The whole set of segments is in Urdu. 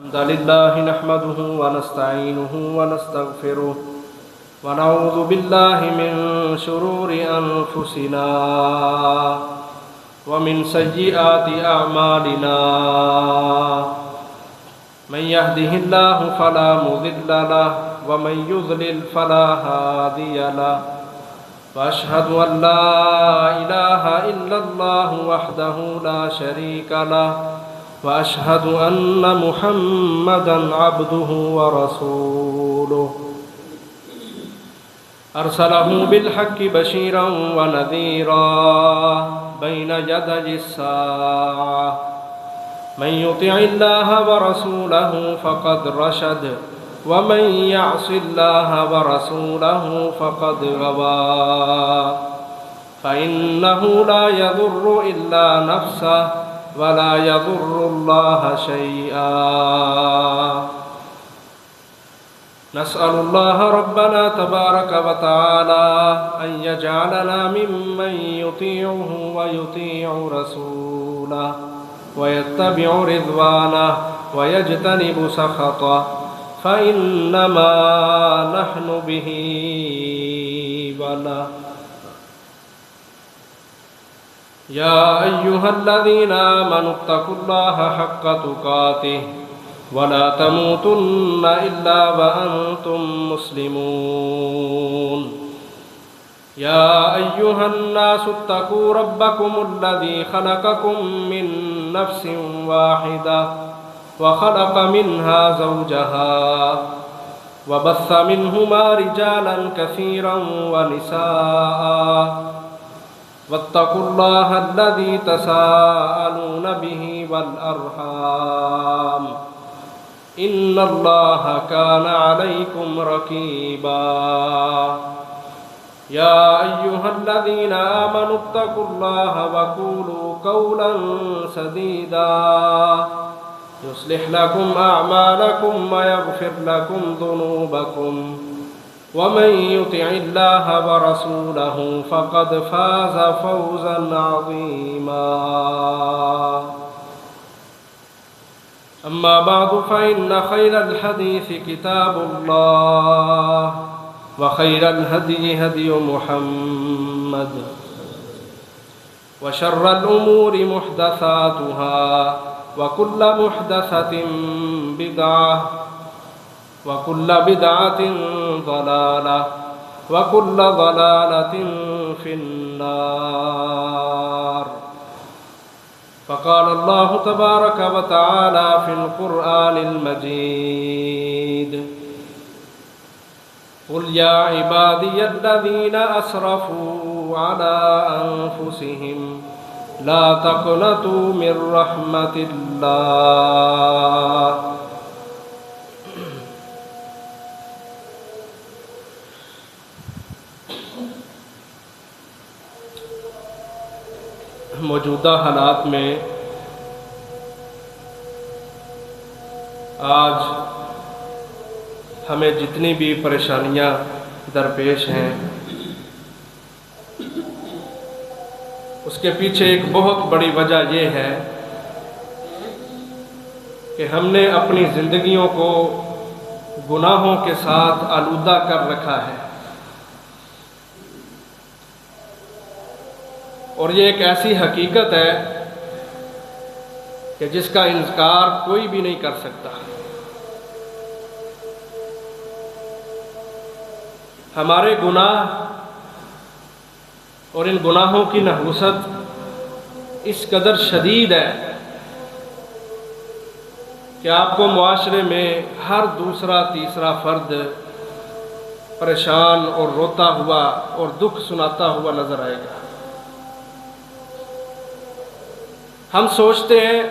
الحمد لله نحمده ونستعينه ونستغفره ونعوذ بالله من شرور أنفسنا ومن سيئات أعمالنا من يهده الله فلا مضل له ومن يضلل فلا هادي له وأشهد أن لا إله إلا الله وحده لا شريك له وأشهد أن محمدًا عبده ورسوله أرسله بالحق بشيرا ونذيرا بين يدي الساعة من يطع الله ورسوله فقد رشد ومن يعص الله ورسوله فقد غوى فإنه لا يضر إلا نفسه ولا يضر الله شيئا نسأل الله ربنا تبارك وتعالى أن يجعلنا ممن يطيعه ويطيع رسوله ويتبع رضوانه ويجتنب سخطه فإنما نحن به وله يا أيها الذين آمنوا اتقوا الله حق تقاته ولا تموتن إلا وأنتم مسلمون يا أيها الناس اتقوا ربكم الذي خلقكم من نفس واحدة وخلق منها زوجها وبث منهما رجالا كثيرا ونساء واتقوا الله الذي تساءلون به والأرحام إن الله كان عليكم رقيبا يا أيها الذين آمنوا اتقوا الله وقولوا قولا سديدا يصلح لكم أعمالكم ويغفر لكم ذنوبكم ومن يطع الله ورسوله فقد فاز فوزا عظيما أما بعد فإن خير الحديث كتاب الله وخير الهدي هدي محمد وشر الأمور محدثاتها وكل محدثة بدعة وكل بدعة ضلالة وكل ضلالة في النار فقال الله تبارك وتعالى في القرآن المجيد قل يا عبادي الذين أسرفوا على أنفسهم لا تقنطوا من رحمة الله موجودہ حالات میں آج ہمیں جتنی بھی پریشانیاں درپیش ہیں اس کے پیچھے ایک بہت بڑی وجہ یہ ہے کہ ہم نے اپنی زندگیوں کو گناہوں کے ساتھ آلودہ کر رکھا ہے اور یہ ایک ایسی حقیقت ہے کہ جس کا انکار کوئی بھی نہیں کر سکتا۔ ہمارے گناہ اور ان گناہوں کی نحوست اس قدر شدید ہے کہ آپ کو معاشرے میں ہر دوسرا تیسرا فرد پریشان اور روتا ہوا اور دکھ سناتا ہوا نظر آئے گا۔ ہم سوچتے ہیں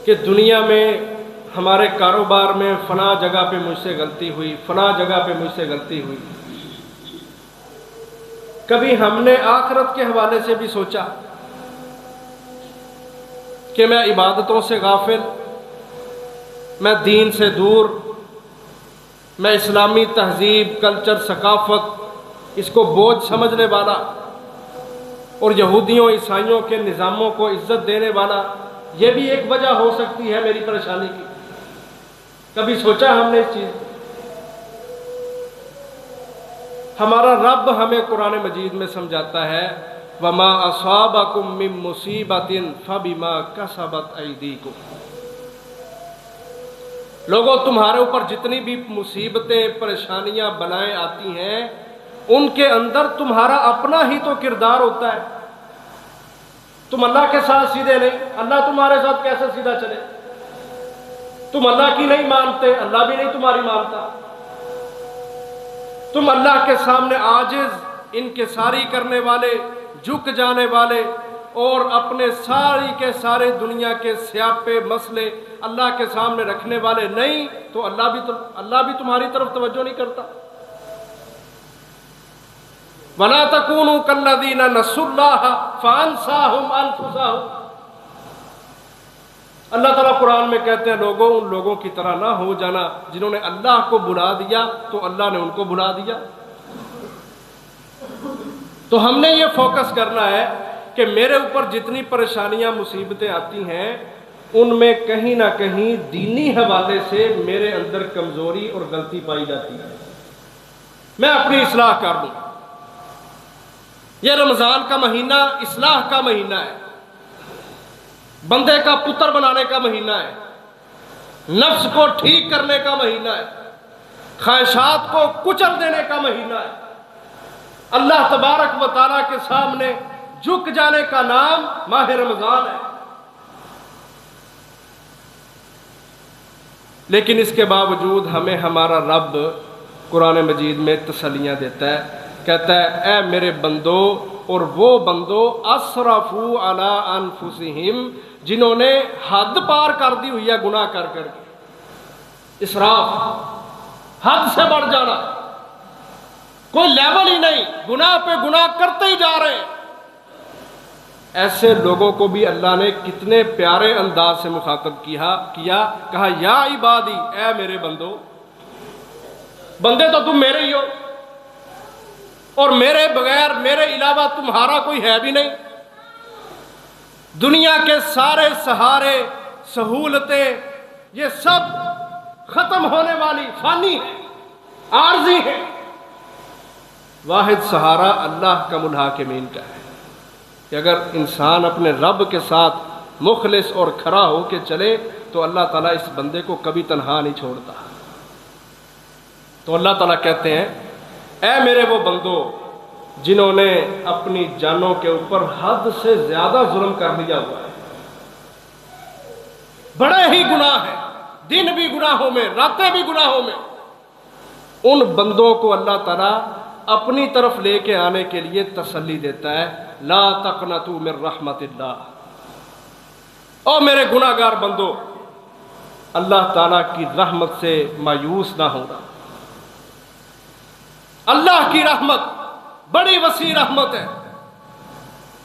کہ دنیا میں ہمارے کاروبار میں فلاں جگہ پہ مجھ سے غلطی ہوئی، فلاں جگہ پہ مجھ سے غلطی ہوئی۔ کبھی ہم نے آخرت کے حوالے سے بھی سوچا کہ میں عبادتوں سے غافل، میں دین سے دور، میں اسلامی تہذیب، کلچر، ثقافت اس کو بوجھ سمجھنے والا اور یہودیوں عیسائیوں کے نظاموں کو عزت دینے والا یہ بھی ایک وجہ ہو سکتی ہے میری پریشانی کی؟ کبھی سوچا ہم نے اس چیز کو؟ ہمارا رب ہمیں قرآن مجید میں سمجھاتا ہے وَمَا أَصَابَكُم مِّن مُّصِيبَةٍ فَبِمَا كَسَبَتْ أَيْدِيكُمْ۔ لوگوں، تمہارے اوپر جتنی بھی مصیبتیں پریشانیاں بلائیں آتی ہیں ان کے اندر تمہارا اپنا ہی تو کردار ہوتا ہے۔ تم اللہ کے ساتھ سیدھے نہیں، اللہ تمہارے ساتھ کیسے سیدھا چلے؟ تم اللہ کی نہیں مانتے، اللہ بھی نہیں تمہاری مانتا۔ تم اللہ کے سامنے عاجز، انکساری کرنے والے، جھک جانے والے اور اپنے ساری کے سارے دنیا کے سیاپے مسئلے اللہ کے سامنے رکھنے والے نہیں تو اللہ بھی تمہاری طرف توجہ نہیں کرتا۔ وَلَا تَكُونُوا كَالَّذِينَ نَسُوا اللَّهَ فَأَنسَاهُمْ أَنفُسَهُمْ۔ اللہ تعالیٰ قرآن میں کہتے ہیں لوگوں، ان لوگوں کی طرح نہ ہو جانا جنہوں نے اللہ کو بھلا دیا تو اللہ نے ان کو بھلا دیا۔ تو ہم نے یہ فوکس کرنا ہے کہ میرے اوپر جتنی پریشانیاں مصیبتیں آتی ہیں ان میں کہیں نہ کہیں دینی حوالے سے میرے اندر کمزوری اور غلطی پائی جاتی ہے، میں اپنی اصلاح کر لوں۔ یہ رمضان کا مہینہ اصلاح کا مہینہ ہے، بندے کا پتر بنانے کا مہینہ ہے، نفس کو ٹھیک کرنے کا مہینہ ہے، خواہشات کو کچل دینے کا مہینہ ہے، اللہ تبارک و تعالیٰ کے سامنے جھک جانے کا نام ماہ رمضان ہے۔ لیکن اس کے باوجود ہمیں ہمارا رب قرآن مجید میں تسلیاں دیتا ہے، کہتا ہے اے میرے بندو، اور وہ بندو اسرفوا علی انفسہم، جنہوں نے حد پار کر دی ہوئی ہے گناہ کر کے۔ اسراف، حد سے بڑھ جانا، کوئی لیول ہی نہیں، گناہ پہ گناہ کرتے ہی جا رہے ہیں۔ ایسے لوگوں کو بھی اللہ نے کتنے پیارے انداز سے مخاطب کیا، کہا یا عبادی، اے میرے بندو، بندے تو تم میرے ہی ہو اور میرے بغیر، میرے علاوہ تمہارا کوئی ہے بھی نہیں۔ دنیا کے سارے سہارے، سہولتیں، یہ سب ختم ہونے والی، فانی ہیں، عارضی ہیں۔ واحد سہارا اللہ کا منحاکمین کا ہے کہ اگر انسان اپنے رب کے ساتھ مخلص اور کھڑا ہو کے چلے تو اللہ تعالیٰ اس بندے کو کبھی تنہا نہیں چھوڑتا۔ تو اللہ تعالیٰ کہتے ہیں اے میرے وہ بندو جنہوں نے اپنی جانوں کے اوپر حد سے زیادہ ظلم کر لیا ہوا ہے، بڑے ہی گناہ ہیں، دن بھی گناہوں میں، راتیں بھی گناہوں میں، ان بندوں کو اللہ تعالیٰ اپنی طرف لے کے آنے کے لیے تسلی دیتا ہے لا تقنطوا من رحمت اللہ۔ او میرے گناہ گار بندو، اللہ تعالیٰ کی رحمت سے مایوس نہ ہونا۔ اللہ کی رحمت بڑی وسیع رحمت ہے،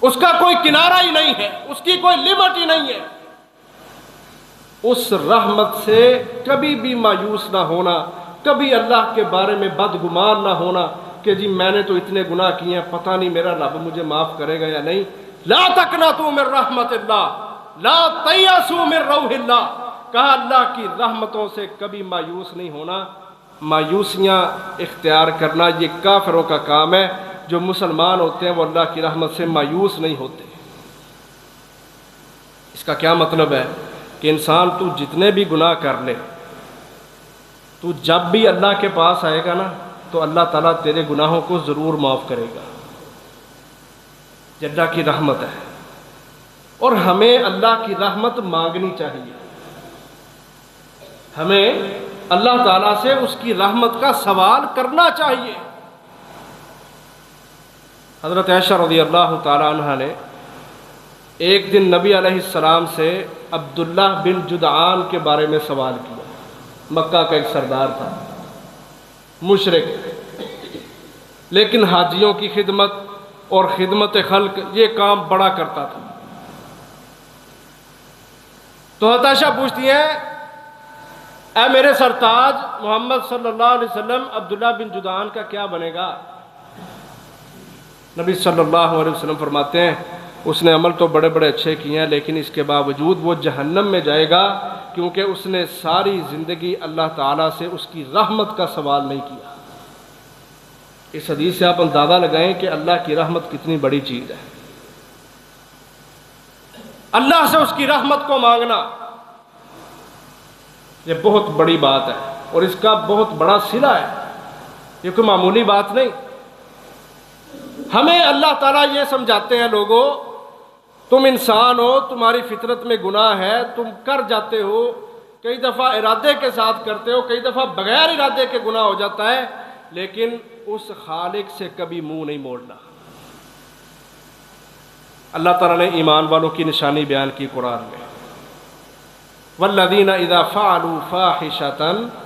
اس کا کوئی کنارہ ہی نہیں ہے، اس کی کوئی لمٹ ہی نہیں ہے۔ اس رحمت سے کبھی بھی مایوس نہ ہونا، کبھی اللہ کے بارے میں بدگمان نہ ہونا کہ جی میں نے تو اتنے گناہ کیے ہیں، پتہ نہیں میرا رب مجھے معاف کرے گا یا نہیں۔ لا تقنطوا من رحمت اللہ، لا تیأسوا من روح اللہ، کہا اللہ کی رحمتوں سے کبھی مایوس نہیں ہونا۔ مایوسیاں اختیار کرنا یہ کافروں کا کام ہے، جو مسلمان ہوتے ہیں وہ اللہ کی رحمت سے مایوس نہیں ہوتے۔ اس کا کیا مطلب ہے کہ انسان تو جتنے بھی گناہ کر لے، تو جب بھی اللہ کے پاس آئے گا نا تو اللہ تعالیٰ تیرے گناہوں کو ضرور معاف کرے گا، یہ اللہ کی رحمت ہے۔ اور ہمیں اللہ کی رحمت مانگنی چاہیے، ہمیں اللہ تعالیٰ سے اس کی رحمت کا سوال کرنا چاہیے۔ حضرت عائشہ رضی اللہ تعالیٰ عنہ نے ایک دن نبی علیہ السلام سے عبداللہ بن جدعان کے بارے میں سوال کیا۔ مکہ کا ایک سردار تھا، مشرک، لیکن حاجیوں کی خدمت اور خدمت خلق یہ کام بڑا کرتا تھا۔ تو حضرت عائشہ پوچھتی ہیں اے میرے سرتاج محمد صلی اللہ علیہ وسلم، عبداللہ بن جدعان کا کیا بنے گا؟ نبی صلی اللہ علیہ وسلم فرماتے ہیں اس نے عمل تو بڑے بڑے اچھے کیے ہیں، لیکن اس کے باوجود وہ جہنم میں جائے گا، کیونکہ اس نے ساری زندگی اللہ تعالیٰ سے اس کی رحمت کا سوال نہیں کیا۔ اس حدیث سے آپ اندازہ لگائیں کہ اللہ کی رحمت کتنی بڑی چیز ہے۔ اللہ سے اس کی رحمت کو مانگنا یہ بہت بڑی بات ہے، اور اس کا بہت بڑا صلہ ہے، یہ کوئی معمولی بات نہیں۔ ہمیں اللہ تعالیٰ یہ سمجھاتے ہیں، لوگوں تم انسان ہو، تمہاری فطرت میں گناہ ہے، تم کر جاتے ہو، کئی دفعہ ارادے کے ساتھ کرتے ہو، کئی دفعہ بغیر ارادے کے گناہ ہو جاتا ہے، لیکن اس خالق سے کبھی منہ نہیں موڑنا۔ اللہ تعالیٰ نے ایمان والوں کی نشانی بیان کی قرآن میں، والذین اذا فعلوا فاحشة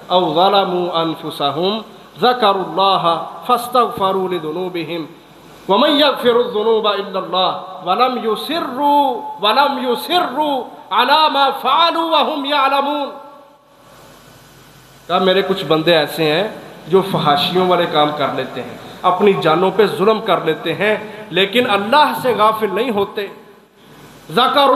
او ظلموا انفسهم ذکروا اللہ فاستغفروا لذنوبهم ومن يغفر الذنوب الا اللہ ولم يصروا على ما فعلوا وهم يعلمون۔ کہا میرے کچھ بندے ایسے ہیں جو فحاشیوں والے کام کر لیتے ہیں، اپنی جانوں پہ ظلم کر لیتے ہیں، لیکن اللہ سے غافل نہیں ہوتے۔ ذکر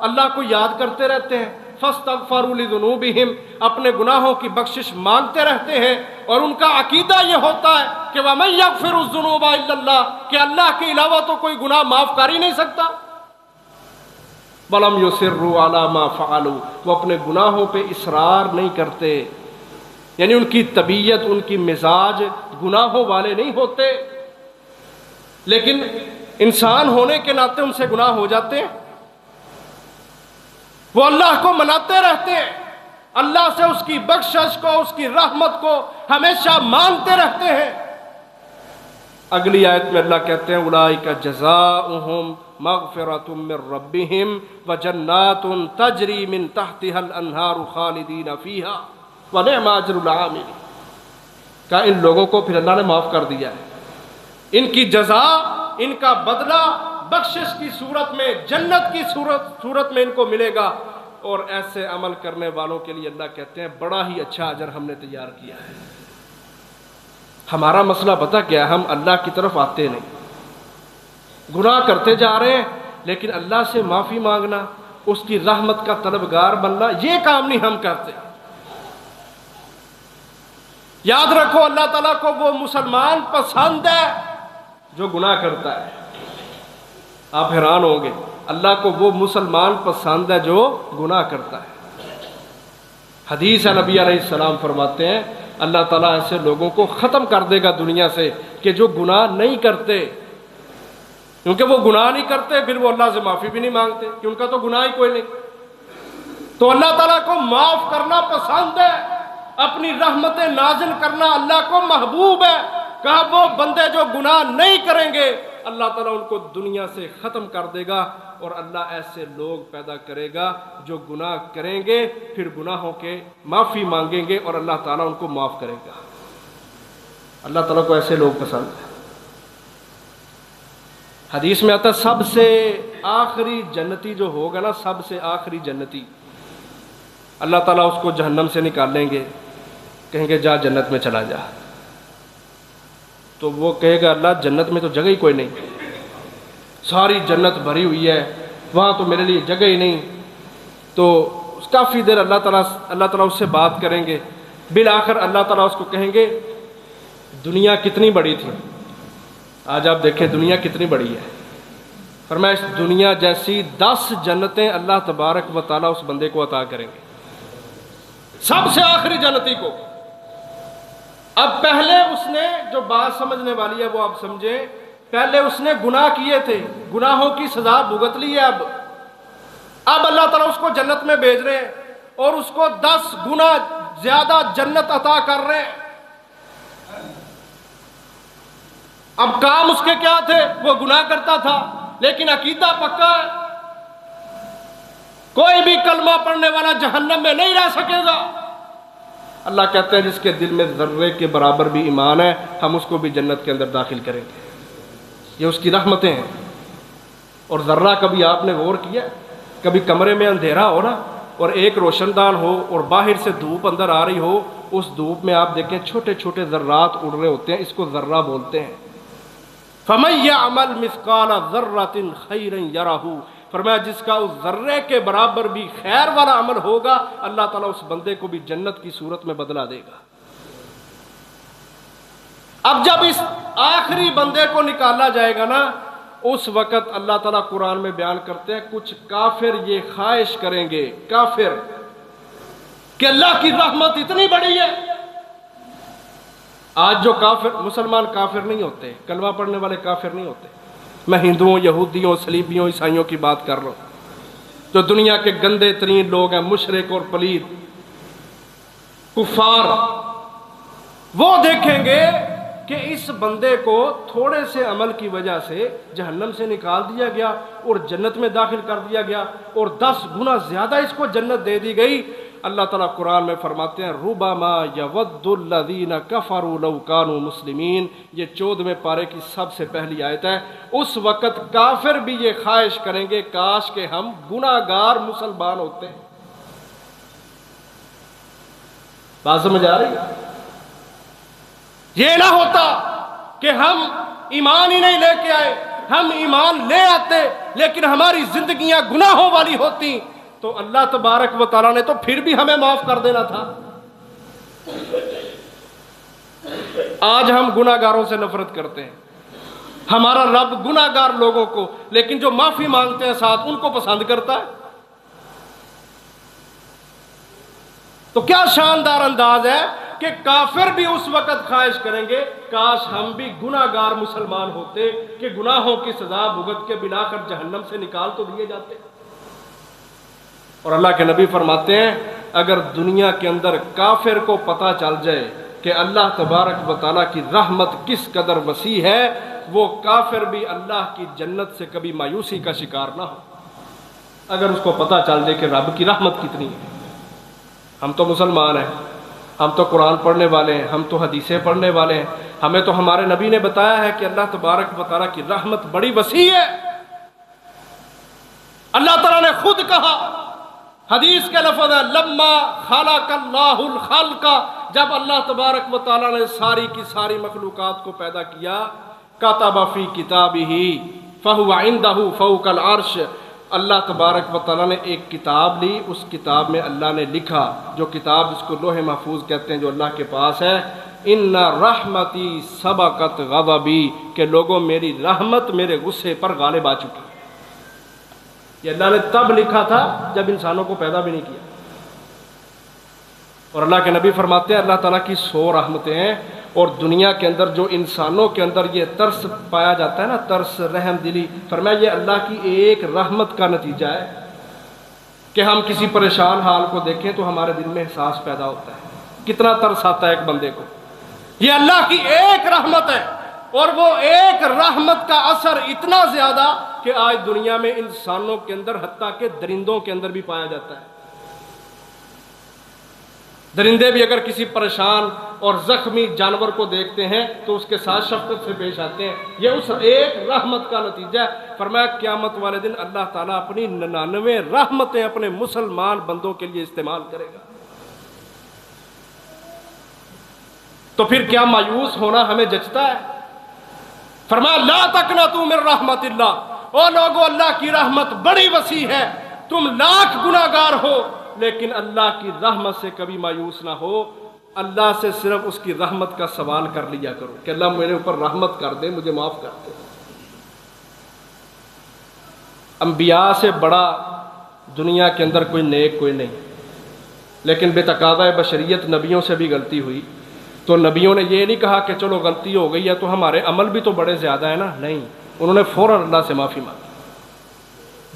اللہ کو یاد کرتے رہتے ہیں، فاستغفروا لذنوبہم اپنے گناہوں کی بخشش مانگتے رہتے ہیں، اور ان کا عقیدہ یہ ہوتا ہے کہ وَمَن يَغْفِرُ الذُّنُوبَ إِلَّا اللَّهُ کہ اللہ کے علاوہ تو کوئی گناہ معاف کر ہی نہیں سکتا۔ وَلَمْ يُصِرُّوا عَلَى مَا فَعَلُوا وہ اپنے گناہوں پہ اصرار نہیں کرتے، یعنی ان کی طبیعت، ان کی مزاج گناہوں والے نہیں ہوتے، لیکن انسان ہونے کے ناطے ان سے گناہ ہو جاتے ہیں۔ وہ اللہ کو مناتے رہتے ہیں، اللہ سے اس کی بخشش کو، اس کی رحمت کو ہمیشہ مانگتے رہتے ہیں۔ اگلی آیت میں اللہ کہتے ہیں اولئک جزاؤہم مغفرۃ من ربہم وجنات تجری من تحتها الانہار خالدین فیہا ونعم اجر العاملین۔ کہا ان لوگوں کو پھر اللہ نے معاف کر دیا ہے، ان کی جزا، ان کا بدلہ بخشش کی صورت میں، جنت کی صورت میں ان کو ملے گا، اور ایسے عمل کرنے والوں کے لیے اللہ کہتے ہیں بڑا ہی اچھا اجر ہم نے تیار کیا ہے۔ ہمارا مسئلہ پتہ کیا ہے؟ ہم اللہ کی طرف آتے نہیں، گناہ کرتے جا رہے ہیں، لیکن اللہ سے معافی مانگنا، اس کی رحمت کا طلبگار بننا، یہ کام نہیں ہم کرتے۔ یاد رکھو اللہ تعالیٰ کو وہ مسلمان پسند ہے جو گناہ کرتا ہے۔ آپ حیران ہوں گے، اللہ کو وہ مسلمان پسند ہے جو گناہ کرتا ہے۔ حدیث ہے، نبی علیہ السلام فرماتے ہیں اللہ تعالیٰ ایسے لوگوں کو ختم کر دے گا دنیا سے کہ جو گناہ نہیں کرتے، کیونکہ وہ گناہ نہیں کرتے پھر وہ اللہ سے معافی بھی نہیں مانگتے کہ ان کا تو گناہ ہی کوئی نہیں۔ تو اللہ تعالیٰ کو معاف کرنا پسند ہے، اپنی رحمتیں نازل کرنا اللہ کو محبوب ہے۔ کہا وہ بندے جو گناہ نہیں کریں گے اللہ تعالیٰ ان کو دنیا سے ختم کر دے گا، اور اللہ ایسے لوگ پیدا کرے گا جو گناہ کریں گے، پھر گناہوں کے معافی مانگیں گے، اور اللہ تعالیٰ ان کو معاف کرے گا۔ اللہ تعالیٰ کو ایسے لوگ پسند ہیں۔ حدیث میں آتا ہے سب سے آخری جنتی جو ہوگا نا، سب سے آخری جنتی، اللہ تعالیٰ اس کو جہنم سے نکالیں گے، کہیں گے جا جنت میں چلا جا۔ تو وہ کہے گا اللہ جنت میں تو جگہ ہی کوئی نہیں، ساری جنت بھری ہوئی ہے، وہاں تو میرے لیے جگہ ہی نہیں۔ تو کافی دیر اللہ تعالیٰ اس سے بات کریں گے، بالآخر اللہ تعالیٰ اس کو کہیں گے دنیا کتنی بڑی تھی، آج آپ دیکھیں دنیا کتنی بڑی ہے۔ فرمایا اس دنیا جیسی 10 جنتیں اللہ تبارک و تعالیٰ اس بندے کو عطا کریں گے، سب سے آخری جنتی کو۔ اب پہلے اس نے جو بات سمجھنے والی ہے وہ آپ سمجھیں، پہلے اس نے گناہ کیے تھے، گناہوں کی سزا بھگت لی ہے۔ اب اللہ تعالیٰ اس کو جنت میں بھیج رہے ہیں، اور اس کو 10 گنا زیادہ جنت عطا کر رہے ہیں۔ اب کام اس کے کیا تھے؟ وہ گناہ کرتا تھا، لیکن عقیدہ پکا ہے، کوئی بھی کلمہ پڑھنے والا جہنم میں نہیں رہ سکے گا۔ اللہ کہتے ہیں جس کے دل میں ذرے کے برابر بھی ایمان ہے ہم اس کو بھی جنت کے اندر داخل کریں گے۔ یہ اس کی رحمتیں ہیں۔ اور ذرہ کبھی آپ نے غور کیا، کبھی کمرے میں اندھیرا ہو نا اور ایک روشن دان ہو اور باہر سے دھوپ اندر آ رہی ہو، اس دھوپ میں آپ دیکھیں چھوٹے چھوٹے ذرات اڑ رہے ہوتے ہیں، اس کو ذرہ بولتے ہیں۔ فَمَن يَعْمَلْ مِثْقَالَ ذَرَّةٍ خَيْرًا يَرَهُ، فرمایا جس کا اس ذرے کے برابر بھی خیر والا عمل ہوگا اللہ تعالیٰ اس بندے کو بھی جنت کی صورت میں بدلہ دے گا۔ اب جب اس آخری بندے کو نکالا جائے گا نا، اس وقت اللہ تعالیٰ قرآن میں بیان کرتے ہیں کچھ کافر یہ خواہش کریں گے، کافر، کہ اللہ کی رحمت اتنی بڑی ہے۔ آج جو کافر، مسلمان کافر نہیں ہوتے، کلمہ پڑھنے والے کافر نہیں ہوتے، میں ہندوؤں، یہودیوں، صلیبیوں، عیسائیوں کی بات کر رہا ہوں، جو دنیا کے گندے ترین لوگ ہیں، مشرک اور پلید کفار، وہ دیکھیں گے کہ اس بندے کو تھوڑے سے عمل کی وجہ سے جہنم سے نکال دیا گیا اور جنت میں داخل کر دیا گیا، اور 10 گنا زیادہ اس کو جنت دے دی گئی۔ اللہ تعالیٰ قرآن میں فرماتے ہیں ربما یود الذین کفروا لو کانوا مسلمین، یہ 14ویں پارے کی سب سے پہلی آیت ہے۔ اس وقت کافر بھی یہ خواہش کریں گے کاش کہ ہم گناہگار مسلمان ہوتے ہیں۔ بات سمجھ آ رہی ہے؟ یہ نہ ہوتا کہ ہم ایمان ہی نہیں لے کے آئے، ہم ایمان لے آتے لیکن ہماری زندگیاں گناہوں والی ہوتی تو اللہ تبارک و تعالیٰ نے تو پھر بھی ہمیں معاف کر دینا تھا۔ آج ہم گناہگاروں سے نفرت کرتے ہیں، ہمارا رب گناہگار لوگوں کو، لیکن جو معافی مانگتے ہیں ساتھ ان کو پسند کرتا ہے۔ تو کیا شاندار انداز ہے کہ کافر بھی اس وقت خواہش کریں گے کاش ہم بھی گناہگار مسلمان ہوتے کہ گناہوں کی سزا بھگت کے بلا کر جہنم سے نکال تو دیے جاتے۔ اور اللہ کے نبی فرماتے ہیں اگر دنیا کے اندر کافر کو پتہ چل جائے کہ اللہ تبارک و تعالیٰ کی رحمت کس قدر وسیع ہے، وہ کافر بھی اللہ کی جنت سے کبھی مایوسی کا شکار نہ ہو۔ اگر اس کو پتہ چل جائے کہ رب کی رحمت کتنی ہے۔ ہم تو مسلمان ہیں، ہم تو قرآن پڑھنے والے ہیں، ہم تو حدیثیں پڑھنے والے ہیں، ہمیں تو ہمارے نبی نے بتایا ہے کہ اللہ تبارک و تعالیٰ کی رحمت بڑی وسیع ہے۔ اللہ تعالیٰ نے خود کہا، حدیث کے لفظ ہے لما خلق اللہ الخلق، جب اللہ تبارک و تعالیٰ نے ساری کی ساری مخلوقات کو پیدا کیا، کتب فی کتابہ فہو عندہ فوق العرش، اللہ تبارک و تعالیٰ نے ایک کتاب لی، اس کتاب میں اللہ نے لکھا، جو کتاب جس کو لوح محفوظ کہتے ہیں جو اللہ کے پاس ہے، ان رحمتی سبقت غضبی، کہ لوگوں میری رحمت میرے غصے پر غالب آ چکی۔ یہ اللہ نے تب لکھا تھا جب انسانوں کو پیدا بھی نہیں کیا۔ اور اللہ کے نبی فرماتے ہیں اللہ تعالیٰ کی 100 رحمتیں ہیں، اور دنیا کے اندر جو انسانوں کے اندر یہ ترس پایا جاتا ہے نا، ترس، رحم دلی، فرمایا یہ اللہ کی ایک رحمت کا نتیجہ ہے کہ ہم کسی پریشان حال کو دیکھیں تو ہمارے دل میں احساس پیدا ہوتا ہے، کتنا ترس آتا ہے ایک بندے کو۔ یہ اللہ کی ایک رحمت ہے، اور وہ ایک رحمت کا اثر اتنا زیادہ کہ آج دنیا میں انسانوں کے اندر حتیٰ کہ درندوں کے اندر بھی پایا جاتا ہے۔ درندے بھی اگر کسی پریشان اور زخمی جانور کو دیکھتے ہیں تو اس کے ساتھ شفقت سے پیش آتے ہیں، یہ اس ایک رحمت کا نتیجہ ہے۔ فرمایا قیامت والے دن اللہ تعالیٰ اپنی 99 رحمتیں اپنے مسلمان بندوں کے لیے استعمال کرے گا۔ تو پھر کیا مایوس ہونا ہمیں جچتا ہے؟ فرمایا لا تقنطوا من رحمت اللہ، او لوگو اللہ کی رحمت بڑی وسیع ہے، تم لاکھ گناہگار ہو لیکن اللہ کی رحمت سے کبھی مایوس نہ ہو۔ اللہ سے صرف اس کی رحمت کا سوال کر لیا کرو کہ اللہ میرے اوپر رحمت کر دے، مجھے معاف کر دے۔ انبیاء سے بڑا دنیا کے اندر کوئی نیک کوئی نہیں، لیکن بے تقاضۂ بشریت نبیوں سے بھی غلطی ہوئی تو نبیوں نے یہ نہیں کہا کہ چلو غلطی ہو گئی ہے تو ہمارے عمل بھی تو بڑے زیادہ ہیں نا، نہیں، انہوں نے فوراً اللہ سے معافی مانگی۔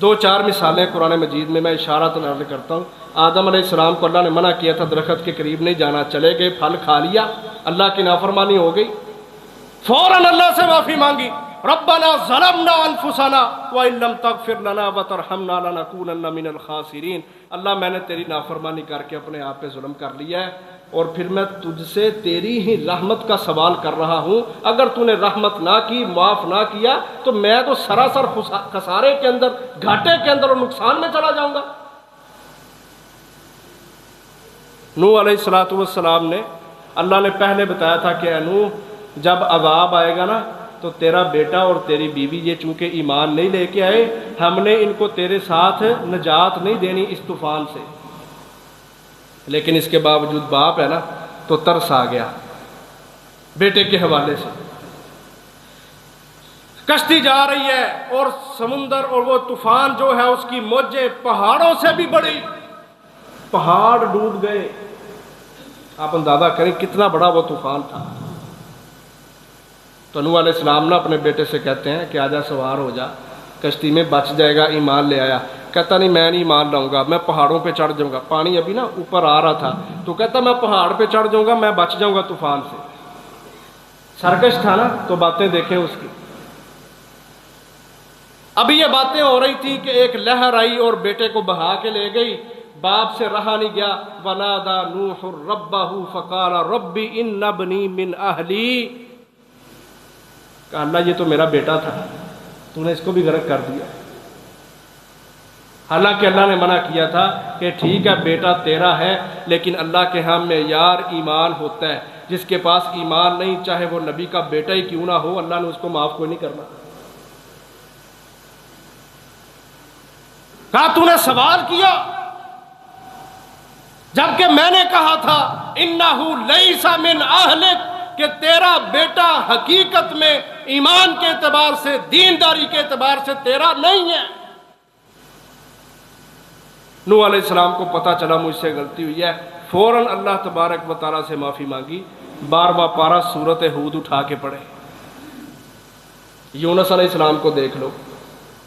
2-4 مثالیں قرآن مجید میں اشارہ نقل کرتا ہوں۔ آدم علیہ السلام کو اللہ نے منع کیا تھا درخت کے قریب نہیں جانا، چلے گئے، پھل کھا لیا، اللہ کی نافرمانی ہو گئی، فوراً اللہ سے معافی مانگی، ربنا ظلمنا انفسنا وان لم تغفر لنا وترحمنا لنکونن من الخاسرین، اللہ میں نے تیری نافرمانی کر کے اپنے آپ پہ ظلم کر لیا ہے اور پھر میں تجھ سے تیری ہی رحمت کا سوال کر رہا ہوں، اگر تو نے رحمت نہ کی، معاف نہ کیا تو میں تو سراسر خسارے کے اندر، گھاٹے کے اندر اور نقصان میں چلا جاؤں گا۔ نوح علیہ السلام نے، اللہ نے پہلے بتایا تھا کہ اے نوح جب عذاب آئے گا نا تو تیرا بیٹا اور تیری بیوی یہ چونکہ ایمان نہیں لے کے آئے، ہم نے ان کو تیرے ساتھ نجات نہیں دینی اس طوفان سے۔ لیکن اس کے باوجود باپ ہے نا تو ترس آ گیا بیٹے کے حوالے سے۔ کشتی جا رہی ہے اور سمندر اور وہ طوفان جو ہے اس کی موجیں پہاڑوں سے بھی بڑی، پہاڑ ڈوب گئے۔ آپ اندازہ کریں کتنا بڑا وہ طوفان تھا۔ تو نوح علیہ السلام نے اپنے بیٹے سے کہتے ہیں کہ آجا سوار ہو جا، کشتی میں بچ جائے گا، ایمان لے آیا۔ کہتا نہیں میں نہیں ایمان لاؤں گا، میں پہاڑوں پہ چڑھ جاؤں گا۔ پانی ابھی نا اوپر آ رہا تھا تو کہتا میں پہاڑ پہ چڑھ جاؤں گا، میں بچ جاؤں گا طوفان سے۔ سرکش تھا نا، تو باتیں دیکھیں اس کی۔ ابھی یہ باتیں ہو رہی تھی کہ ایک لہر آئی اور بیٹے کو بہا کے لے گئی، باپ سے رہا نہیں گیا۔ وَنَادَى نُوحٌ رَبَّهُ فَقَالَ رَبِّ إِنَّ ابْنِي مِنْ أَهْلِي، کہ اللہ یہ تو میرا بیٹا تھا، تو نے اس کو بھی غرق کر دیا۔ حالانکہ اللہ نے منع کیا تھا کہ ٹھیک ہے بیٹا تیرا ہے، لیکن اللہ کے ہاں معیار ایمان ہوتا ہے۔ جس کے پاس ایمان نہیں، چاہے وہ نبی کا بیٹا ہی کیوں نہ ہو، اللہ نے اس کو معاف کوئی نہیں کرنا۔ کہا تو نے سوال کیا جبکہ میں نے کہا تھا اِنَّهُ لَيْسَ مِنْ أَهْلِكَ، کہ تیرا بیٹا حقیقت میں ایمان کے اعتبار سے، دینداری کے اعتبار سے تیرا نہیں ہے۔ نوح علیہ السلام کو پتہ چلا مجھ سے غلطی ہوئی ہے، فوراً اللہ تبارک و تعالیٰ سے معافی مانگی۔ 12واں پارہ سورۃ ہود اٹھا کے پڑھے۔ یونس علیہ السلام کو دیکھ لو،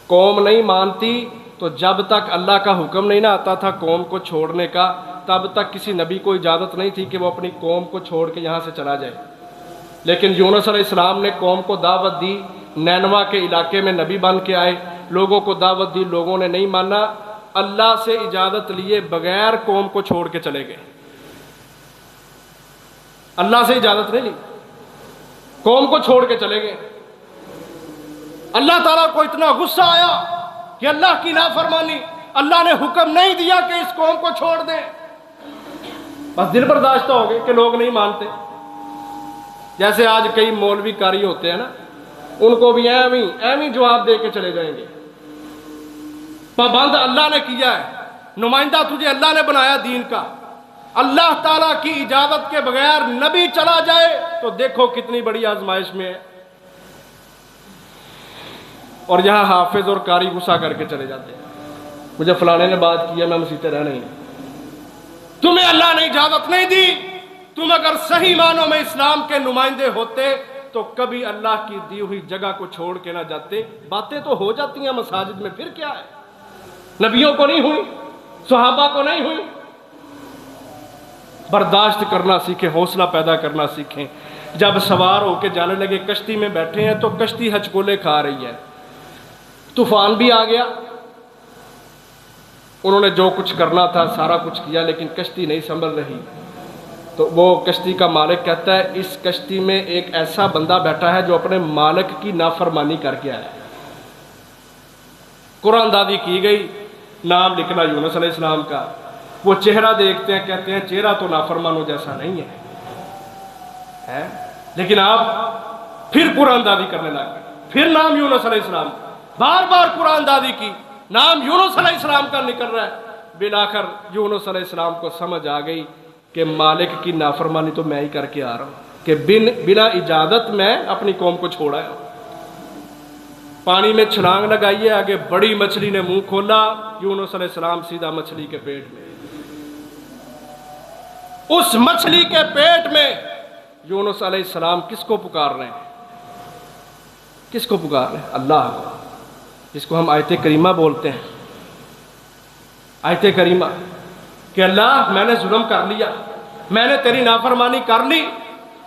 قوم نہیں مانتی تو جب تک اللہ کا حکم نہیں نہ آتا تھا قوم کو چھوڑنے کا، تب تک کسی نبی کو اجازت نہیں تھی کہ وہ اپنی قوم کو چھوڑ کے یہاں سے چلا جائے۔ لیکن یونس علیہ السلام نے قوم کو دعوت دی، نینوا کے علاقے میں نبی بن کے آئے، لوگوں کو دعوت دی، لوگوں نے نہیں مانا، اللہ سے اجازت لیے بغیر قوم کو چھوڑ کے چلے گئے۔ اللہ سے اجازت نہیں لی، قوم کو چھوڑ کے چلے گئے۔ اللہ تعالیٰ کو اتنا غصہ آیا کہ اللہ کی نافرمانی، اللہ نے حکم نہیں دیا کہ اس قوم کو چھوڑ دیں، بس دل برداشتہ ہو گئے کہ لوگ نہیں مانتے۔ جیسے آج کئی مولوی کاری ہوتے ہیں نا، ان کو بھی ایویں جواب دے کے چلے جائیں گے۔ پابند اللہ نے کیا ہے، نمائندہ تجھے اللہ نے بنایا دین کا، اللہ تعالیٰ کی اجازت کے بغیر نبی چلا جائے تو دیکھو کتنی بڑی آزمائش میں ہے۔ اور یہاں حافظ اور قاری غصہ کر کے چلے جاتے ہیں، مجھے فلانے نے بات کیا، میں مسیطے رہ نہیں۔ تمہیں اللہ نے اجازت نہیں دی، تم اگر صحیح معنوں میں اسلام کے نمائندے ہوتے تو کبھی اللہ کی دی ہوئی جگہ کو چھوڑ کے نہ جاتے۔ باتیں تو ہو جاتی ہیں مساجد میں، پھر کیا ہے، نبیوں کو نہیں ہوئی، صحابہ کو نہیں ہوئی۔ برداشت کرنا سیکھیں، حوصلہ پیدا کرنا سیکھیں۔ جب سوار ہو کے جانے لگے، کشتی میں بیٹھے ہیں تو کشتی ہچکولے کھا رہی ہے، طوفان بھی آ گیا۔ انہوں نے جو کچھ کرنا تھا سارا کچھ کیا، لیکن کشتی نہیں سنبھل رہی۔ تو وہ کشتی کا مالک کہتا ہے اس کشتی میں ایک ایسا بندہ بیٹھا ہے جو اپنے مالک کی نافرمانی کر کے آیا ہے۔ قرآن دادی کی گئی، نام لکھنا یونس علیہ السلام کا۔ وہ چہرہ دیکھتے ہیں، کہتے ہیں چہرہ تو نافرمانوں جیسا نہیں ہے، لیکن آپ پھر قرآن دادی کرنے لگے، پھر نام یونس علیہ السلام کا، بار بار قرآن دادی کی، نام یونس علیہ السلام کا نکل رہا ہے۔ بالآخر یونس علیہ السلام کو سمجھ آ گئی کہ مالک کی نافرمانی تو میں ہی کر کے آ رہا ہوں، کہ بنا اجازت میں اپنی قوم کو چھوڑا ہے۔ پانی میں چھلانگ لگائیے، آگے بڑی مچھلی نے منہ کھولا، یونس علیہ السلام سیدھا مچھلی کے پیٹ میں۔ اس مچھلی کے پیٹ میں یونس علیہ السلام کس کو پکار رہے ہیں؟ کس کو پکار رہے ہیں؟ اللہ کو، جس کو ہم آیت کریمہ بولتے ہیں۔ آیت کریمہ کہ اللہ میں نے ظلم کر لیا، میں نے تیری نافرمانی کر لی،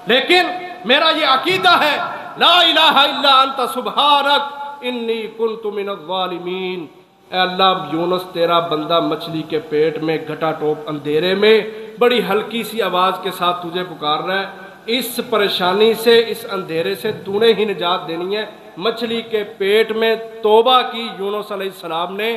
لیکن میرا یہ عقیدہ ہے لا الہ الا انت سبحانک انی کنت من الظالمین۔ اے اللہ، یونس تیرا بندہ مچھلی کے پیٹ میں گھٹا ٹوپ اندھیرے میں بڑی ہلکی سی آواز کے ساتھ تجھے پکار رہا ہے، اس پریشانی سے، اس اندھیرے سے تو نے ہی نجات دینی ہے۔ مچھلی کے پیٹ میں توبہ کی یونس علیہ السلام نے،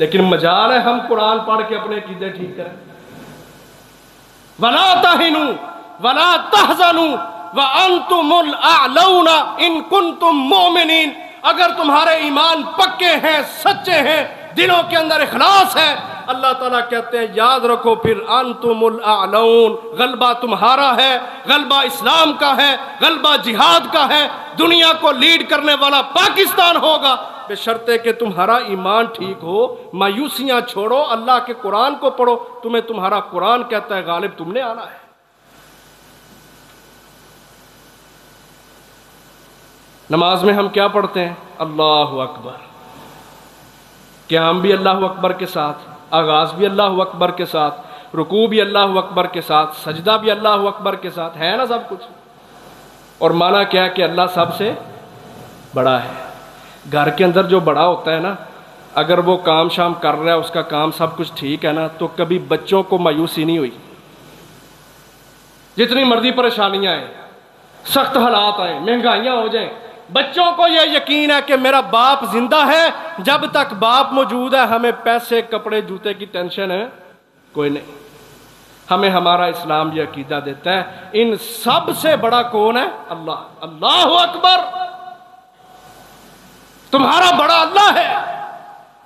لیکن مجال ہے ہم قرآن پڑھ کے اپنے عقیدے ٹھیک کریں. وَلَا تَهِنُوا وَلَا تَحْزَنُوا وَأَنْتُمُ الْأَعْلَوْنَ إِن كُنتُم مُؤْمِنِينَ. اگر تمہارے ایمان پکے ہیں، سچے ہیں، دلوں کے اندر اخلاص ہے، اللہ تعالیٰ کہتے ہیں یاد رکھو پھر انتم الاعلون، غلبہ تمہارا ہے، غلبہ اسلام کا ہے، غلبہ جہاد کا ہے، دنیا کو لیڈ کرنے والا پاکستان ہوگا، بشرطے کہ تمہارا ایمان ٹھیک ہو. مایوسیاں چھوڑو، اللہ کے قرآن کو پڑھو. تمہیں تمہارا قرآن کہتا ہے غالب تم نے آنا ہے. نماز میں ہم کیا پڑھتے ہیں؟ اللہ اکبر. قیام بھی اللہ اکبر کے ساتھ، آغاز بھی اللہ اکبر کے ساتھ، رکوع بھی اللہ اکبر کے ساتھ، سجدہ بھی اللہ اکبر کے ساتھ ہے نا سب کچھ. اور مانا کیا کہ اللہ سب سے بڑا ہے. گھر کے اندر جو بڑا ہوتا ہے نا، اگر وہ کام شام کر رہا ہے، اس کا کام سب کچھ ٹھیک ہے نا، تو کبھی بچوں کو مایوسی نہیں ہوئی. جتنی مرضی پریشانیاں آئیں، سخت حالات آئیں، مہنگائیاں ہو جائیں، بچوں کو یہ یقین ہے کہ میرا باپ زندہ ہے. جب تک باپ موجود ہے ہمیں پیسے، کپڑے، جوتے کی ٹینشن ہے کوئی نہیں. ہمیں ہمارا اسلام یہ عقیدہ دیتا ہے ان سب سے بڑا کون ہے؟ اللہ. اللہ اکبر. تمہارا بڑا اللہ ہے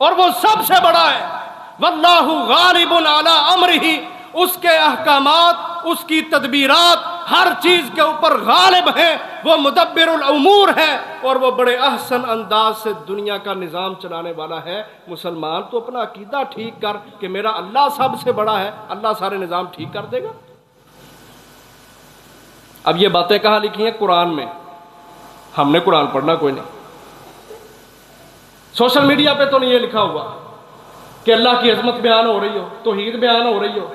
اور وہ سب سے بڑا ہے. واللہ غالب علی امرہ. اس کے احکامات، اس کی تدبیرات ہر چیز کے اوپر غالب ہیں. وہ مدبر الامور ہے اور وہ بڑے احسن انداز سے دنیا کا نظام چلانے والا ہے. مسلمان تو اپنا عقیدہ ٹھیک کر کہ میرا اللہ سب سے بڑا ہے، اللہ سارے نظام ٹھیک کر دے گا. اب یہ باتیں کہاں لکھی ہیں؟ قرآن میں. ہم نے قرآن پڑھنا کوئی نہیں. سوشل میڈیا پہ تو نہیں یہ لکھا ہوا کہ اللہ کی عظمت بیان ہو رہی ہو، توحید بیان ہو رہی ہو،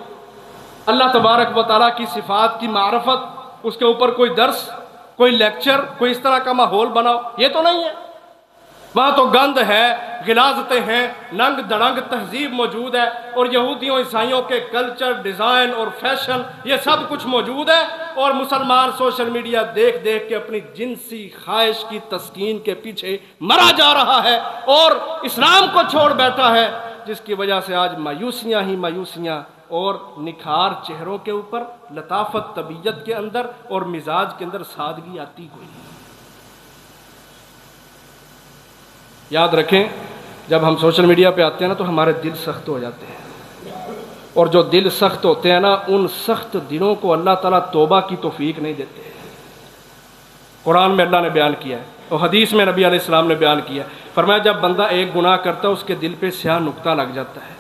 اللہ تبارک و تعالیٰ کی صفات کی معرفت، اس کے اوپر کوئی درس، کوئی لیکچر، کوئی اس طرح کا ماحول بناؤ. یہ تو نہیں ہے. وہاں تو گند ہے، غلاظتیں ہیں، ننگ دڑنگ تہذیب موجود ہے، اور یہودیوں عیسائیوں کے کلچر، ڈیزائن اور فیشن یہ سب کچھ موجود ہے. اور مسلمان سوشل میڈیا دیکھ دیکھ کے اپنی جنسی خواہش کی تسکین کے پیچھے مرا جا رہا ہے اور اسلام کو چھوڑ بیٹھا ہے، جس کی وجہ سے آج مایوسیاں ہی مایوسیاں اور نکھار چہروں کے اوپر، لطافت طبیعت کے اندر اور مزاج کے اندر سادگی آتی کوئی نہیں. یاد رکھیں جب ہم سوشل میڈیا پہ آتے ہیں نا تو ہمارے دل سخت ہو جاتے ہیں، اور جو دل سخت ہوتے ہیں نا ان سخت دلوں کو اللہ تعالیٰ توبہ کی توفیق نہیں دیتے. قرآن میں اللہ نے بیان کیا ہے اور حدیث میں نبی علیہ السلام نے بیان کیا ہے. فرمایا جب بندہ ایک گناہ کرتا ہے اس کے دل پہ سیاہ نقطہ لگ جاتا ہے.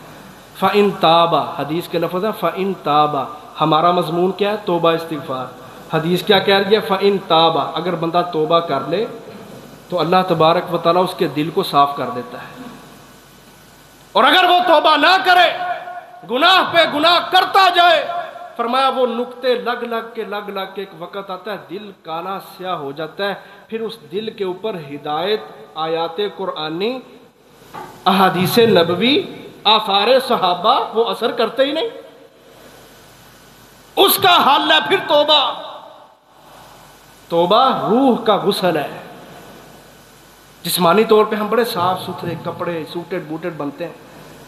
فَإِن تَابَ، حدیث کے لفظ ہے فَإِن تَابَ. ہمارا مضمون کیا ہے؟ توبہ استغفار. حدیث کیا کہہ رہی ہے؟ فَإِن تَابَ. اگر بندہ توبہ کر لے تو اللہ تبارک و تعالیٰ اس کے دل کو صاف کر دیتا ہے. اور اگر وہ توبہ نہ کرے، گناہ پہ گناہ کرتا جائے، فرمایا وہ نقطے لگ لگ کے ایک وقت آتا ہے دل کالا سیاہ ہو جاتا ہے. پھر اس دل کے اوپر ہدایت، آیات قرآنی، احادیث نبوی، آثار صحابہ وہ اثر کرتے ہی نہیں. اس کا حل ہے پھر توبہ. توبہ روح کا غسل ہے. جسمانی طور پہ ہم بڑے صاف ستھرے کپڑے سوٹڈ بوٹڈ بنتے ہیں،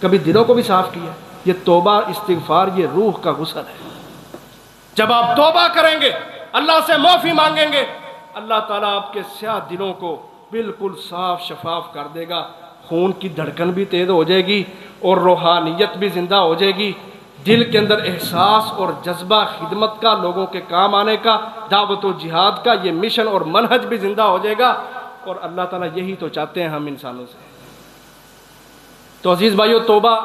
کبھی دلوں کو بھی صاف کیا. یہ توبہ استغفار یہ روح کا غسل ہے. جب آپ توبہ کریں گے، اللہ سے معافی مانگیں گے، اللہ تعالیٰ آپ کے سیاہ دلوں کو بالکل صاف شفاف کر دے گا. خون کی دھڑکن بھی تیز ہو جائے گی اور روحانیت بھی زندہ ہو جائے گی. دل کے اندر احساس اور جذبہ خدمت کا، لوگوں کے کام آنے کا، دعوت و جہاد کا یہ مشن اور منہج بھی زندہ ہو جائے گا. اور اللہ تعالیٰ یہی تو چاہتے ہیں ہم انسانوں سے. تو عزیز بھائیو، توبہ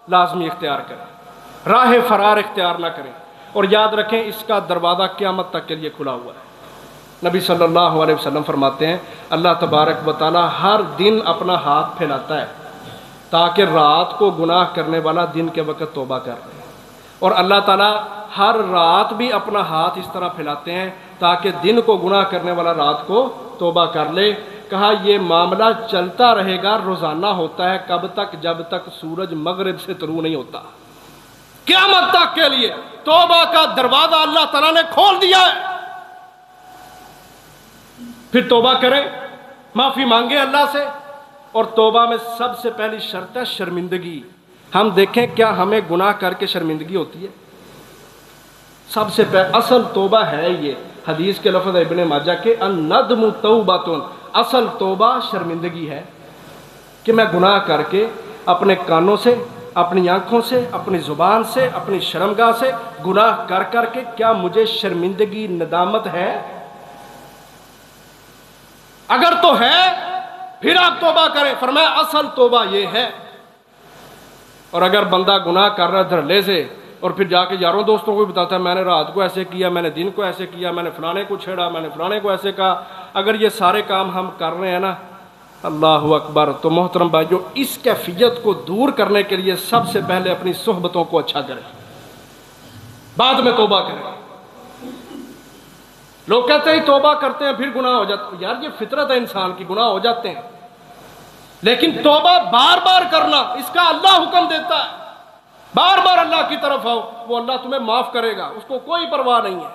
لازمی اختیار کریں، راہ فرار اختیار نہ کریں. اور یاد رکھیں اس کا دروازہ قیامت تک کے لیے کھلا ہوا ہے. نبی صلی اللہ علیہ وسلم فرماتے ہیں اللہ تبارک و تعالیٰ ہر دن اپنا ہاتھ پھیلاتا ہے تاکہ رات کو گناہ کرنے والا دن کے وقت توبہ کر لے. اور اللہ تعالیٰ ہر رات بھی اپنا ہاتھ اس طرح پھیلاتے ہیں تاکہ دن کو گناہ کرنے والا رات کو توبہ کر لے. کہا یہ معاملہ چلتا رہے گا، روزانہ ہوتا ہے. کب تک؟ جب تک سورج مغرب سے طلوع نہیں ہوتا. قیامت تک کے لیے توبہ کا دروازہ اللہ تعالیٰ نے کھول دیا ہے. پھر توبہ کریں، معافی مانگیں اللہ سے، اور توبہ میں سب سے پہلی شرط ہے شرمندگی۔ ہم دیکھیں کیا ہمیں گناہ کر کے شرمندگی ہوتی ہے؟ سب سے اصل توبہ ہے یہ، حدیث کے لفظ ابن ماجہ کے الندم توبۃ، اصل توبہ شرمندگی ہے کہ میں گناہ کر کے اپنے کانوں سے، اپنی آنکھوں سے، اپنی زبان سے، اپنی شرمگاہ سے گناہ کر کر کے کیا مجھے شرمندگی ندامت ہے؟ اگر تو ہے پھر آپ توبہ کریں۔ فرمایا اصل توبہ یہ ہے۔ اور اگر بندہ گناہ کر رہا ہے دھڑلے سے اور پھر جا کے یاروں دوستوں کو بھی بتاتا ہے میں نے رات کو ایسے کیا، میں نے دن کو ایسے کیا، میں نے فلانے کو چھیڑا، میں نے فلانے کو ایسے کہا، اگر یہ سارے کام ہم کر رہے ہیں نا، اللہ اکبر، تو محترم بھائیو اس کیفیت کو دور کرنے کے لیے سب سے پہلے اپنی صحبتوں کو اچھا کریں، بعد میں توبہ کریں۔ لوگ کہتے ہیں توبہ کرتے ہیں پھر گناہ ہو جاتا ہے، یار یہ فطرت ہے انسان کی، گناہ ہو جاتے ہیں، لیکن توبہ بار بار کرنا اس کا اللہ حکم دیتا ہے۔ بار بار اللہ کی طرف آؤ، وہ اللہ تمہیں معاف کرے گا، اس کو کوئی پرواہ نہیں ہے،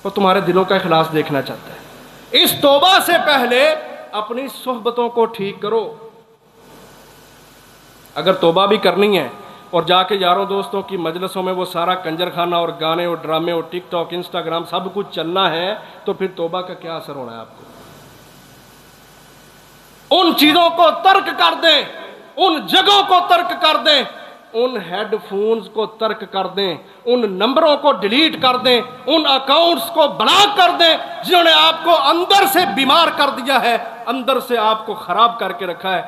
وہ تمہارے دلوں کا اخلاص دیکھنا چاہتا ہے۔ اس توبہ سے پہلے اپنی صحبتوں کو ٹھیک کرو۔ اگر توبہ بھی کرنی ہے اور جا کے یاروں دوستوں کی مجلسوں میں وہ سارا کنجر خانہ اور گانے اور ڈرامے اور ٹک ٹاک انسٹاگرام سب کچھ چلنا ہے، تو پھر توبہ کا کیا اثر ہونا ہے آپ کو؟ ان چیزوں کو ترک کر دیں، ان جگہوں کو ترک کر دیں، ان ہیڈ فونز کو ترک کر دیں، ان نمبروں کو ڈیلیٹ کر دیں، ان اکاؤنٹس کو بلاک کر دیں جنہوں نے آپ کو اندر سے بیمار کر دیا ہے، اندر سے آپ کو خراب کر کے رکھا ہے۔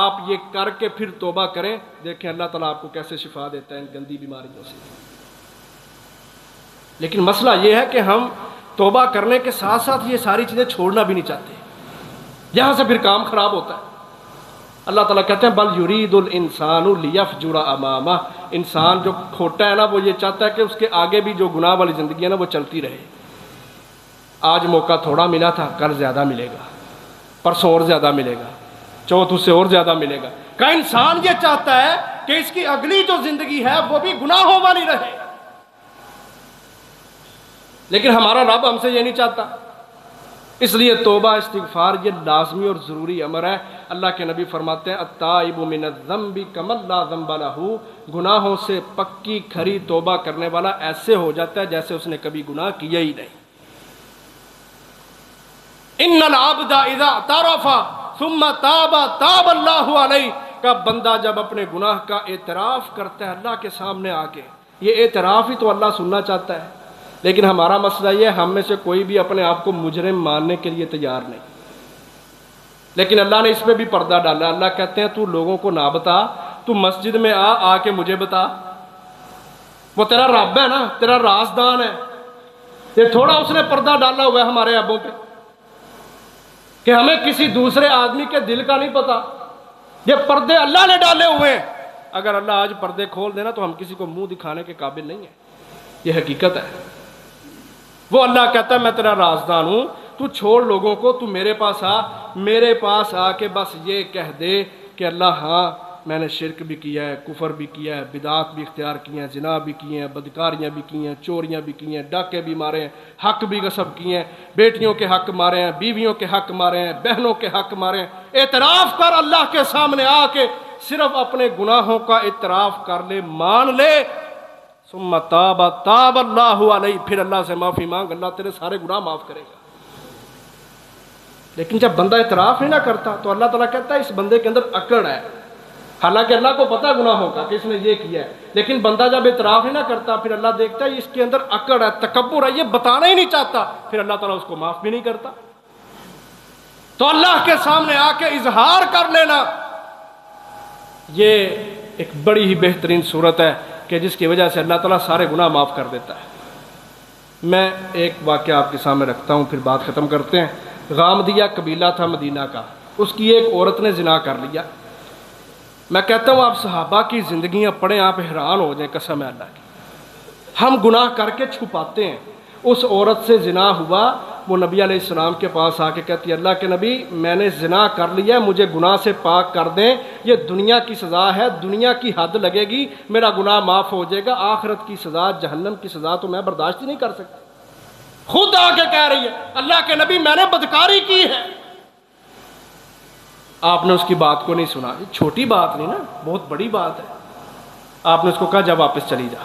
آپ یہ کر کے پھر توبہ کریں، دیکھیں اللہ تعالیٰ آپ کو کیسے شفا دیتا ہے ان گندی بیماریوں سے۔ لیکن مسئلہ یہ ہے کہ ہم توبہ کرنے کے ساتھ ساتھ یہ ساری چیزیں چھوڑنا بھی نہیں چاہتے، یہاں سے پھر کام خراب ہوتا ہے۔ اللہ تعالیٰ کہتے ہیں بل یرید الانسان لیفجر امامہ، انسان جو کھوٹا ہے نا وہ یہ چاہتا ہے کہ اس کے آگے بھی جو گناہ والی زندگی ہے نا وہ چلتی رہے۔ آج موقع تھوڑا ملا تھا، کل زیادہ ملے گا، پرسوں اور زیادہ ملے گا، چوتھ اس سے اور زیادہ ملے گا۔ کہ انسان یہ چاہتا ہے کہ اس کی اگلی جو زندگی ہے وہ بھی گناہوں والی رہے، لیکن ہمارا رب ہم سے یہ نہیں چاہتا۔ اس لیے توبہ استغفار یہ لازمی اور ضروری امر ہے۔ اللہ کے نبی فرماتے ہیں التائب من الذنب کمن لا ذنب لہ، گناہوں سے پکی کھری توبہ کرنے والا ایسے ہو جاتا ہے جیسے اس نے کبھی گناہ کیا ہی نہیں۔ ان العبد اذا اعترف ثم تاب تاب اللہ علیہ، کا بندہ جب اپنے گناہ کا اعتراف کرتا ہے اللہ کے سامنے آ کے، یہ اعتراف ہی تو اللہ سننا چاہتا ہے۔ لیکن ہمارا مسئلہ یہ ہے ہم میں سے کوئی بھی اپنے آپ کو مجرم ماننے کے لیے تیار نہیں، لیکن اللہ نے اس پہ بھی پردہ ڈالا۔ اللہ کہتے ہیں تو لوگوں کو نہ بتا، تو مسجد میں آ کے مجھے بتا، وہ تیرا رب ہے نا، تیرا رازدان ہے۔ یہ تھوڑا اس نے پردہ ڈالا ہوا ہے ہمارے ابوں پہ کہ ہمیں کسی دوسرے آدمی کے دل کا نہیں پتا، یہ پردے اللہ نے ڈالے ہوئے ہیں۔ اگر اللہ آج پردے کھول دینا تو ہم کسی کو منہ دکھانے کے قابل نہیں ہیں، یہ حقیقت ہے۔ وہ اللہ کہتا ہے میں تیرا رازدان ہوں، تو چھوڑ لوگوں کو، تو میرے پاس آ کے بس یہ کہہ دے کہ اللہ ہاں میں نے شرک بھی کیا ہے، کفر بھی کیا ہے، بدعات بھی اختیار کی ہیں، زنا بھی کیے ہیں، بدکاریاں بھی کی ہیں، چوریاں بھی کی ہیں، ڈاکے بھی مارے ہیں، حق بھی غصب کیے ہیں، بیٹیوں کے حق مارے ہیں، بیویوں کے حق مارے ہیں، بہنوں کے حق مارے ہیں۔ اعتراف کر اللہ کے سامنے آ کے، صرف اپنے گناہوں کا اعتراف کر لے، مان لے، ثم تاب اللہ علیہ، پھر اللہ سے معافی مانگ، اللہ تیرے سارے گناہ معاف کرے گا۔ لیکن جب بندہ اعتراف ہی نہ کرتا تو اللہ تعالیٰ کہتا ہے اس بندے کے اندر اکڑ ہے، حالانکہ اللہ کو پتہ گناہوں کا کہ اس نے یہ کیا ہے، لیکن بندہ جب اعتراف ہی نہ کرتا پھر اللہ دیکھتا ہے اس کے اندر اکڑ ہے، تکبر ہے، یہ بتانا ہی نہیں چاہتا، پھر اللہ تعالیٰ اس کو معاف بھی نہیں کرتا۔ تو اللہ کے سامنے آ کے اظہار کر لینا یہ ایک بڑی ہی بہترین صورت ہے کہ جس کی وجہ سے اللہ تعالیٰ سارے گناہ معاف کر دیتا ہے۔ میں ایک واقعہ آپ کے سامنے رکھتا ہوں پھر بات ختم کرتے ہیں۔ غامدیہ قبیلہ تھا مدینہ کا، اس کی ایک عورت نے زنا کر لیا۔ میں کہتا ہوں آپ صحابہ کی زندگیاں پڑھیں، آپ حیران ہو جائیں، قسم ہے اللہ کی۔ ہم گناہ کر کے چھپاتے ہیں۔ اس عورت سے زنا ہوا، وہ نبی علیہ السلام کے پاس آ کے کہتی ہے اللہ کے نبی میں نے زنا کر لیا، مجھے گناہ سے پاک کر دیں، یہ دنیا کی سزا ہے، دنیا کی حد لگے گی، میرا گناہ معاف ہو جائے گا، آخرت کی سزا، جہنم کی سزا تو میں برداشت ہی نہیں کر سکتا۔ خود آ کے کہہ رہی ہے اللہ کے نبی میں نے بدکاری کی ہے۔ آپ نے اس کی بات کو نہیں سنا. یہ چھوٹی بات نہیں نا، بہت بڑی بات ہے. آپ نے اس کو کہا جا واپس چلی جا.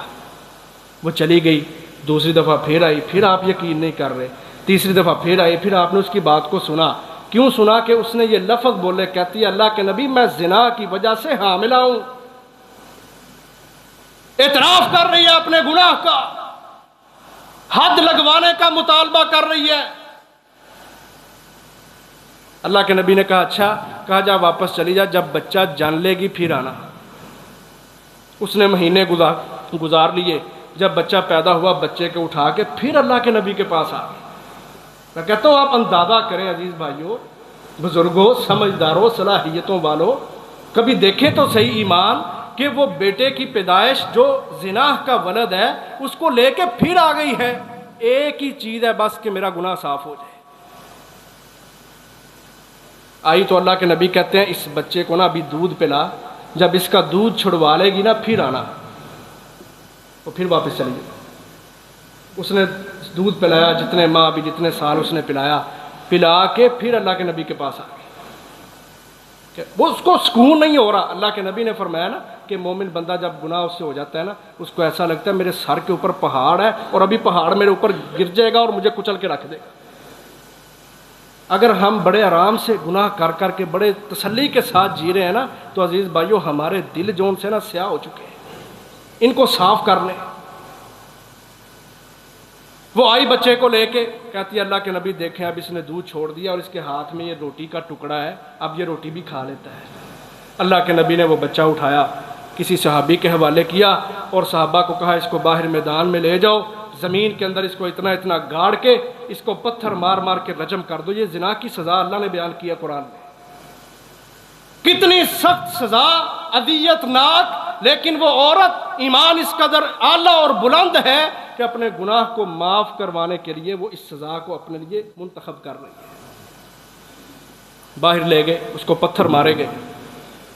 وہ چلی گئی. دوسری دفعہ پھر آئی، پھر آپ یقین نہیں کر رہے. تیسری دفعہ پھر آئی، پھر آپ نے اس کی بات کو سنا. کیوں سنا؟ کہ اس نے یہ لفظ بولے، کہتی ہے اللہ کے نبی میں زنا کی وجہ سے حاملہ ہوں. اعتراف کر رہی ہے اپنے گناہ کا، حد لگوانے کا مطالبہ کر رہی ہے. اللہ کے نبی نے کہا اچھا، کہا جا واپس چلی جا، جب بچہ جان لے گی پھر آنا. اس نے مہینے گزار لیے. جب بچہ پیدا ہوا، بچے کو اٹھا کے پھر اللہ کے نبی کے پاس آ گئی. میں کہتا ہوں آپ اندازہ کریں عزیز بھائیوں، بزرگوں، سمجھداروں، صلاحیتوں والوں، کبھی دیکھیں تو صحیح ایمان کہ وہ بیٹے کی پیدائش جو زنا کا ولد ہے اس کو لے کے پھر آ گئی ہے. ایک ہی چیز ہے بس کہ میرا گناہ صاف ہو جائے. آئی تو اللہ کے نبی کہتے ہیں اس بچے کو نا ابھی دودھ پلا، جب اس کا دودھ چھڑوا لے گی نا پھر آنا. وہ پھر واپس چلی گئی. اس نے دودھ پلایا، جتنے ماہ بھی جتنے سال اس نے پلایا، پلا کے پھر اللہ کے نبی کے پاس آ گئی. وہ اس کو سکون نہیں ہو رہا. اللہ کے نبی نے فرمایا نا کہ مومن بندہ جب گناہ اس سے ہو جاتا ہے نا، اس کو ایسا لگتا ہے میرے سر کے اوپر پہاڑ ہے اور ابھی پہاڑ میرے اوپر گر جائے گا اور مجھے کچل کے رکھ دے گا. اگر ہم بڑے آرام سے گناہ کر کر کے بڑے تسلی کے ساتھ جی رہے ہیں نا، تو عزیز بھائیو ہمارے دل جون سے نا سیاہ ہو چکے ہیں. ان کو صاف کر لیں. وہ آئی بچے کو لے کے، کہتی ہے اللہ کے نبی دیکھیں اب اس نے دودھ چھوڑ دیا اور اس کے ہاتھ میں یہ روٹی کا ٹکڑا ہے، اب یہ روٹی بھی کھا لیتا ہے. اللہ کے نبی نے وہ بچہ اٹھایا، کسی صحابی کے حوالے کیا اور صحابہ کو کہا اس کو باہر میدان میں لے جاؤ، زمین کے اندر اس کو اتنا اتنا گاڑ کے اس کو پتھر مار مار کے رجم کر دو. یہ زنا کی سزا اللہ نے بیان کیا قرآن میں. کتنی سخت سزا، اذیت ناک، لیکن وہ عورت ایمان اس قدر اعلیٰ اور بلند ہے کہ اپنے گناہ کو معاف کروانے کے لیے وہ اس سزا کو اپنے لیے منتخب کر رہی ہے. باہر لے گئے، اس کو پتھر مارے گئے.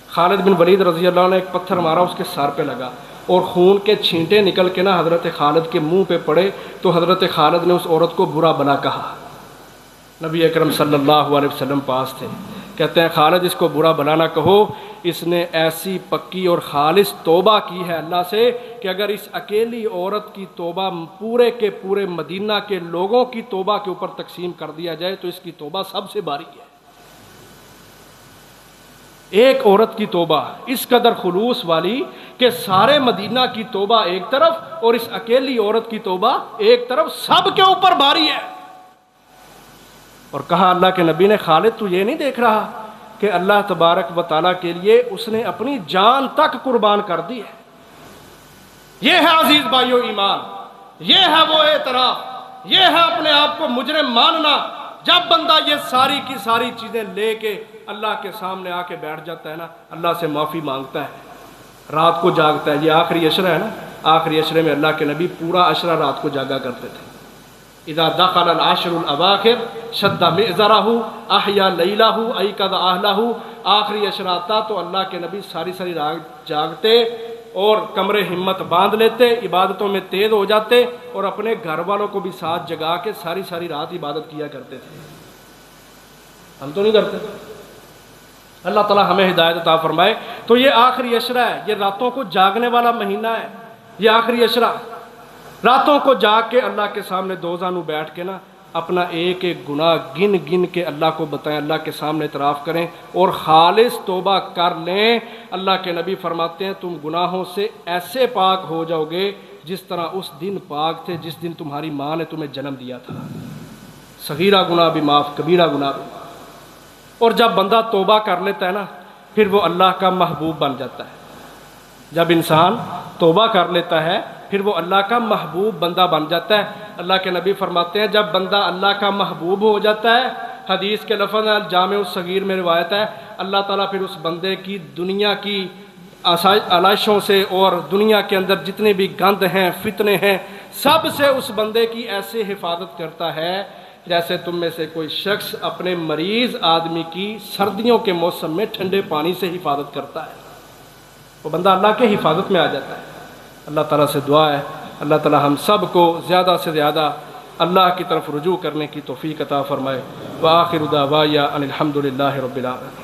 خالد بن ولید رضی اللہ عنہ نے ایک پتھر مارا، اس کے سر پہ لگا اور خون کے چھینٹے نکل کے نا حضرت خالد کے منہ پہ پڑے تو حضرت خالد نے اس عورت کو برا بلا کہا. نبی اکرم صلی اللہ علیہ وسلم پاس تھے. کہتے ہیں خالد اس کو برا بلا نہ کہو، اس نے ایسی پکی اور خالص توبہ کی ہے اللہ سے کہ اگر اس اکیلی عورت کی توبہ پورے کے پورے مدینہ کے لوگوں کی توبہ کے اوپر تقسیم کر دیا جائے تو اس کی توبہ سب سے باری ہے. ایک عورت کی توبہ اس قدر خلوص والی کہ سارے مدینہ کی توبہ ایک طرف اور اس اکیلی عورت کی توبہ ایک طرف، سب کے اوپر باری ہے. اور کہا اللہ کے نبی نے خالد تو یہ نہیں دیکھ رہا کہ اللہ تبارک و تعالیٰ کے لیے اس نے اپنی جان تک قربان کر دی ہے. یہ ہے عزیز بھائیو ایمان، یہ ہے وہ اعتراف، یہ ہے اپنے آپ کو مجرم ماننا. جب بندہ یہ ساری کی ساری چیزیں لے کے اللہ کے سامنے آ کے بیٹھ جاتا ہے نا، اللہ سے معافی مانگتا ہے، رات کو جاگتا ہے. یہ آخری عشرہ ہے نا، آخری عشرے میں اللہ کے نبی پورا عشرہ رات کو جاگا کرتے تھے. اذا دخل العشر الاواخر شد مئزرہ احیا لیلہ ایقظ اہلہ. آخری عشرہ آتا تو اللہ کے نبی ساری ساری رات جاگتے اور کمرے ہمت باندھ لیتے، عبادتوں میں تیز ہو جاتے اور اپنے گھر والوں کو بھی ساتھ جگا کے ساری ساری رات عبادت کیا کرتے تھے. ہم تو نہیں کرتے. اللہ تعالیٰ ہمیں ہدایت عطا فرمائے. تو یہ آخری عشرہ ہے، یہ راتوں کو جاگنے والا مہینہ ہے. یہ آخری عشرہ راتوں کو جاگ کے اللہ کے سامنے دو زانو بیٹھ کے نا اپنا ایک ایک گناہ گن گن کے اللہ کو بتائیں، اللہ کے سامنے اعتراف کریں اور خالص توبہ کر لیں. اللہ کے نبی فرماتے ہیں تم گناہوں سے ایسے پاک ہو جاؤ گے جس طرح اس دن پاک تھے جس دن تمہاری ماں نے تمہیں جنم دیا تھا. صغیرہ گناہ بھی معاف، کبیرہ گناہ بھی معاف. اور جب بندہ توبہ کر لیتا ہے نا پھر وہ اللہ کا محبوب بن جاتا ہے. جب انسان توبہ کر لیتا ہے پھر وہ اللہ کا محبوب بندہ بن جاتا ہے. اللہ کے نبی فرماتے ہیں جب بندہ اللہ کا محبوب ہو جاتا ہے، حدیث کے لفظ جامع الصغیر میں روایت ہے، اللہ تعالیٰ پھر اس بندے کی دنیا کی آلائشوں سے اور دنیا کے اندر جتنے بھی گند ہیں، فتنے ہیں، سب سے اس بندے کی ایسے حفاظت کرتا ہے جیسے تم میں سے کوئی شخص اپنے مریض آدمی کی سردیوں کے موسم میں ٹھنڈے پانی سے حفاظت کرتا ہے. وہ بندہ اللہ کے حفاظت میں آ جاتا ہے. اللہ تعالیٰ سے دعا ہے اللہ تعالیٰ ہم سب کو زیادہ سے زیادہ اللہ کی طرف رجوع کرنے کی توفیق عطا فرمائے. وآخر دعوایا ان الحمد للہ رب العالمین.